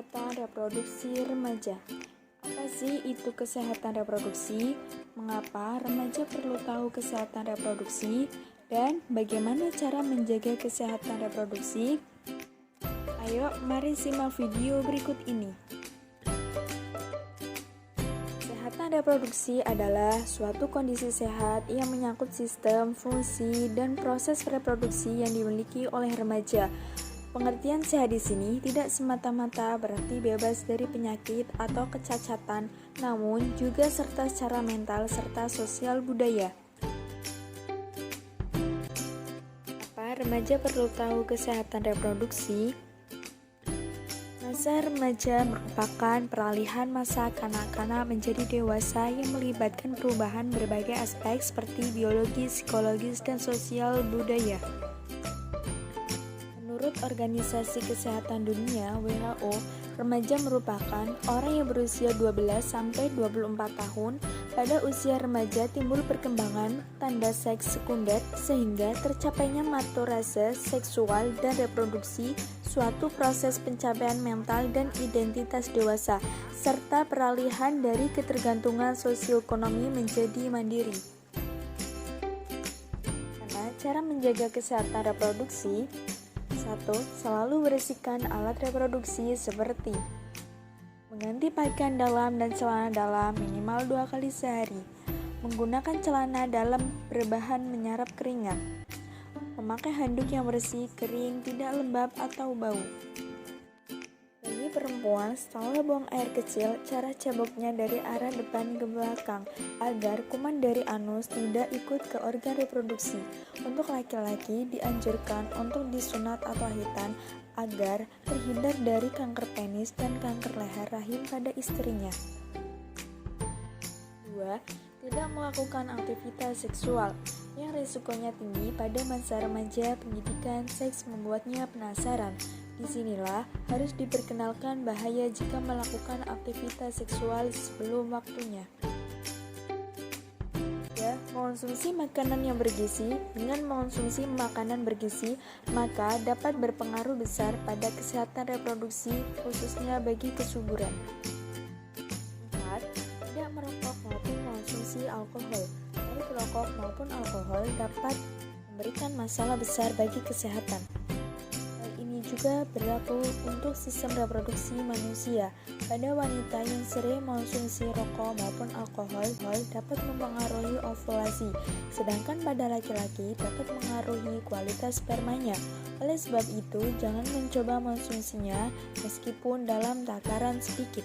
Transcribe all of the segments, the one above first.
Kesehatan reproduksi remaja. Apa sih itu kesehatan reproduksi? Mengapa remaja perlu tahu kesehatan reproduksi? Dan bagaimana cara menjaga kesehatan reproduksi? Ayo, mari simak video berikut ini. Kesehatan reproduksi adalah suatu kondisi sehat yang menyangkut sistem, fungsi, dan proses reproduksi yang dimiliki oleh remaja. Pengertian sehat di sini tidak semata-mata berarti bebas dari penyakit atau kecacatan, namun juga serta secara mental serta sosial budaya. Apa remaja perlu tahu kesehatan reproduksi? Masa remaja merupakan peralihan masa kanak-kanak menjadi dewasa yang melibatkan perubahan berbagai aspek seperti biologis, psikologis, dan sosial budaya. Menurut Organisasi Kesehatan Dunia (WHO), remaja merupakan orang yang berusia 12-24 tahun. Pada usia remaja timbul perkembangan tanda seks sekunder sehingga tercapainya maturase seksual dan reproduksi, suatu proses pencapaian mental dan identitas dewasa, serta peralihan dari ketergantungan sosioekonomi menjadi mandiri. Cara menjaga kesehatan reproduksi. 1. Selalu bersihkan alat reproduksi seperti mengganti pakaian dalam dan celana dalam minimal 2 kali sehari, menggunakan celana dalam berbahan menyerap keringat, memakai handuk yang bersih, kering, tidak lembab atau bau. Bagi perempuan, setelah buang air kecil, cara cabuknya dari arah depan ke belakang agar kuman dari anus tidak ikut ke organ reproduksi. Untuk laki-laki dianjurkan untuk disunat atau hitan agar terhindar dari kanker penis dan kanker leher rahim pada istrinya. 2. Tidak melakukan aktivitas seksual yang risikonya tinggi pada masa remaja. Pendidikan seks membuatnya penasaran. Disinilah harus diperkenalkan bahaya jika melakukan aktivitas seksual sebelum waktunya. Mengonsumsi makanan yang bergizi. Dengan mengonsumsi makanan bergizi, maka dapat berpengaruh besar pada kesehatan reproduksi, khususnya bagi kesuburan. 4. Tidak merokok maupun mengonsumsi alkohol. Baik rokok maupun alkohol dapat memberikan masalah besar bagi kesehatan. Hal ini juga berlaku untuk sistem reproduksi manusia. Pada wanita yang sering mengonsumsi rokok maupun alkohol dapat mempengaruhi ovulasi, sedangkan pada laki-laki dapat mengaruhi kualitas spermanya. Oleh sebab itu, jangan mencoba mengonsumsinya meskipun dalam takaran sedikit.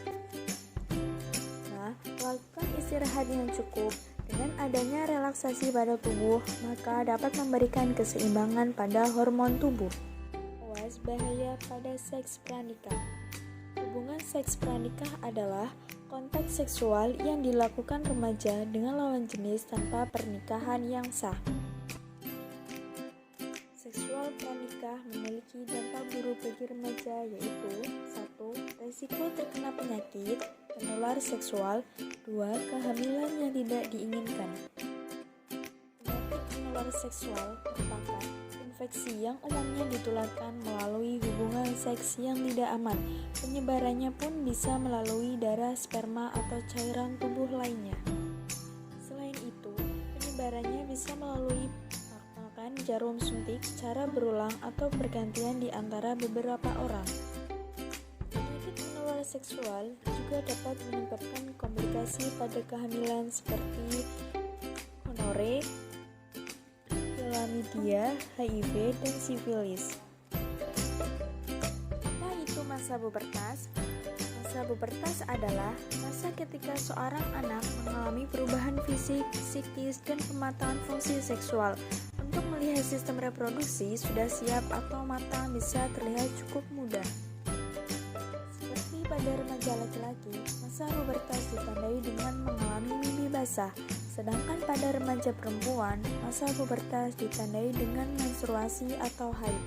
Lakukan istirahat yang cukup. Dengan adanya relaksasi pada tubuh, maka dapat memberikan keseimbangan pada hormon tubuh. Awas bahaya pada seks pranikah. Hubungan seks pranikah adalah kontak seksual yang dilakukan remaja dengan lawan jenis tanpa pernikahan yang sah. Seksual pranikah memiliki dampak buruk bagi remaja, yaitu 1. Risiko terkena penyakit menular seksual. 2. Kehamilan yang tidak diinginkan. Penyakit menular seksual merupakan infeksi yang umumnya ditularkan melalui hubungan seks yang tidak aman. Penyebarannya pun bisa melalui darah, sperma, atau cairan tubuh lainnya. Selain itu, penyebarannya bisa melalui makan jarum suntik secara berulang atau bergantian di antara beberapa orang. Penyakit menular seksual juga dapat menyebabkan komplikasi pada kehamilan seperti gonore, chlamydia, HIV, dan sifilis. Apa itu masa pubertas? Masa pubertas adalah masa ketika seorang anak mengalami perubahan fisik, psikis, dan pematangan fungsi seksual. Untuk melihat sistem reproduksi sudah siap atau matang bisa terlihat cukup mudah. Seperti pada remaja laki-laki, masa pubertas ditandai dengan mengalami mimpi basah. Sedangkan pada remaja perempuan, masa pubertas ditandai dengan menstruasi atau haid.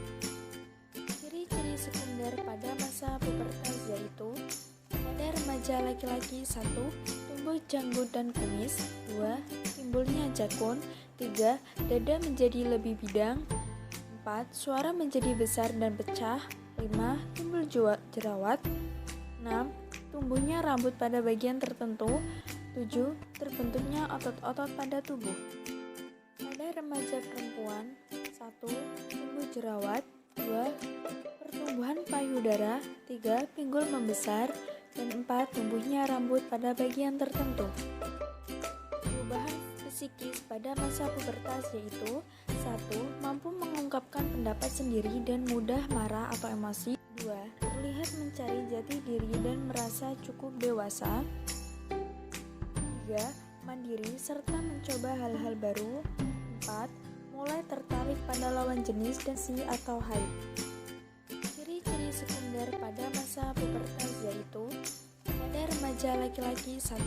Ciri-ciri sekunder pada masa pubertas yaitu pada remaja laki-laki 1. Tumbuh janggut dan kumis. 2. Timbulnya jakun. 3. Dada menjadi lebih bidang. 4. Suara menjadi besar dan pecah. 5. Timbul jerawat. 6. Tumbuhnya rambut pada bagian tertentu. 7. Terbentuknya otot-otot pada tubuh. Pada remaja perempuan, 1. Tumbuh jerawat. 2. Pertumbuhan payudara. 3. Pinggul membesar. Dan 4. Tumbuhnya rambut pada bagian tertentu. Perubahan psikis pada masa pubertas yaitu 1. Mampu mengungkapkan pendapat sendiri dan mudah marah atau emosi. 2. Terlihat mencari jati diri dan merasa cukup dewasa. 3. Mandiri serta mencoba hal-hal baru. 4. Mulai tertarik pada lawan jenis dan si atau haid. Ciri-ciri sekunder pada masa pubertas yaitu pada remaja laki-laki 1.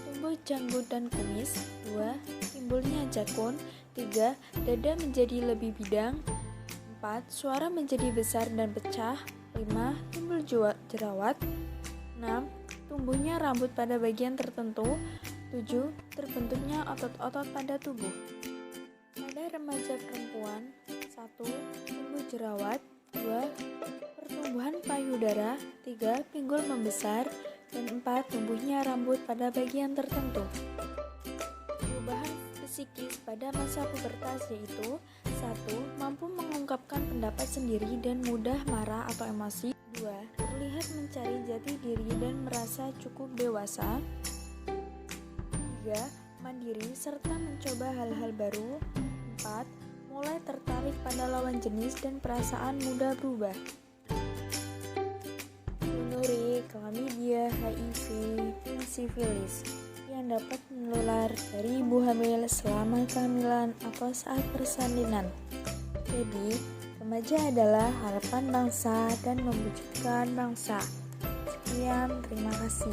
Tumbuh janggut dan kumis. 2. Timbulnya jakun. 3. Dada menjadi lebih bidang. 4. Suara menjadi besar dan pecah. 5. Timbul jerawat. 6. Tumbuhnya rambut pada bagian tertentu. 7. Terbentuknya otot-otot pada tubuh. Pada remaja perempuan, 1. Tumbuh jerawat. 2. Pertumbuhan payudara. 3. Pinggul membesar. Dan 4. Tumbuhnya rambut pada bagian tertentu. Perubahan psikis pada masa pubertas yaitu 1. Mampu mengungkapkan pendapat sendiri dan mudah marah atau emosi. 2. Terlihat mencari jati diri dan merasa cukup dewasa. 3. Mandiri serta mencoba hal-hal baru. 4. Mulai tertarik pada lawan jenis dan perasaan mudah berubah. Gonorea, chlamydia, HIV, dan sifilis yang dapat menular dari ibu hamil selama kehamilan atau saat persalinan. Jadi, remaja adalah harapan bangsa dan mewujudkan bangsa. Sekian, terima kasih.